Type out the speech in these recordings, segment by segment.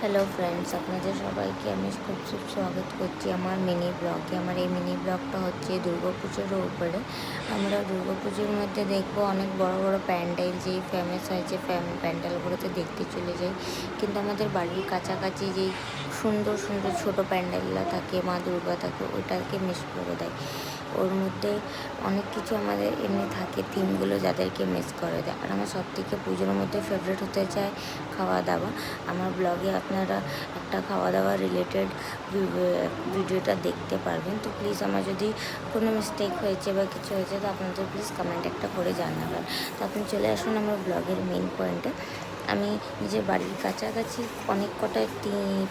Hello friends, আপনাদের সবাইকে আমি খুব স্বাগত করছি আমার মিনি ব্লগে। আমার এই মিনি ব্লগটা হচ্ছে দুর্গাপুজোর উপরে। আমরা দুর্গাপুজোর মধ্যে দেখবো অনেক বড় বড় প্যান্ডেল, যেই ফেমাস হয়েছে প্যান্ডেলগুলোতে দেখতে চলে যাই। কিন্তু আমাদের বাড়ির কাছাকাছি যেই সুন্দর সুন্দর ছোটো প্যান্ডেলগুলো থাকে, মা দুর্গা থাকে, ওটাকে মিস করে দেয়। ওর মধ্যে অনেক কিছু আমাদের এমনি থাকে থিমগুলো, যাদেরকে মিস করে দেয়। আর আমার সবথেকে পুজোর মধ্যে ফেভারিট হতে চায় খাওয়া দাওয়া। আমার ব্লগে আপনারা একটা খাওয়া দাওয়া রিলেটেড ভিডিওটা দেখতে পারবেন। তো প্লিজ আমার যদি কোনো মিস্টেক হয়েছে বা কিছু হয়েছে, তো আপনাদের প্লিজ কমেন্ট একটা করে জানাবেন। তো আপনি চলে আসুন আমার ব্লগের মেন পয়েন্টে। আমি নিজের বাড়ির কাছাকাছি অনেক কটা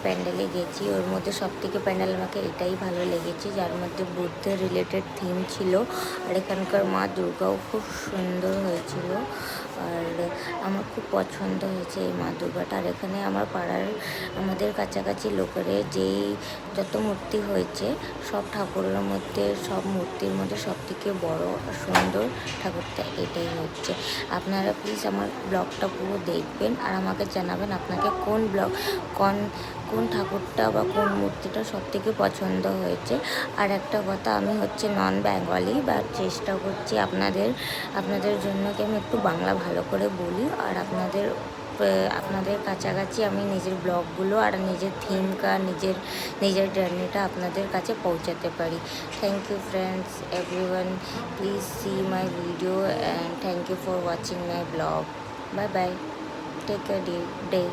প্যান্ডেলে গেছি। ওর মধ্যে সবথেকে প্যান্ডেল আমাকে এটাই ভালো লেগেছে, যার মধ্যে বুদ্ধের রিলেটেড থিম ছিল। আর এখানকার মা দুর্গাও খুব সুন্দর হয়েছিল। আর আমার খুব পছন্দ হয়েছে এই মা দুর্গাটা। আর এখানে আমার পাড়ার আমাদের কাছাকাছি লোকের যেই যত মূর্তি হয়েছে, সব ঠাকুরের মধ্যে, সব মূর্তির মধ্যে সবথেকে বড় আর সুন্দর ঠাকুরটা এটাই হচ্ছে। আপনারা প্লিজ আমার ব্লগটা পুরো দেখবেন আর আমাকে জানাবেন আপনাকে কোন ঠাকুরটা বা কোন মূর্তিটা সবথেকে পছন্দ হয়েছে। আর একটা কথা, আমি হচ্ছে নন বেঙ্গলি, বা চেষ্টা করছি আপনাদের জন্য কি আমি একটু বাংলা ভালো করে বলি, আর আপনাদের কাছাকাছি আমি নিজের ব্লগগুলো আর নিজের থিমকা নিজের জার্নিটা আপনাদের কাছে পৌঁছাতে পারি। Thank you friends, everyone, please see my video and thank you for watching my blog. Bye bye, take care day.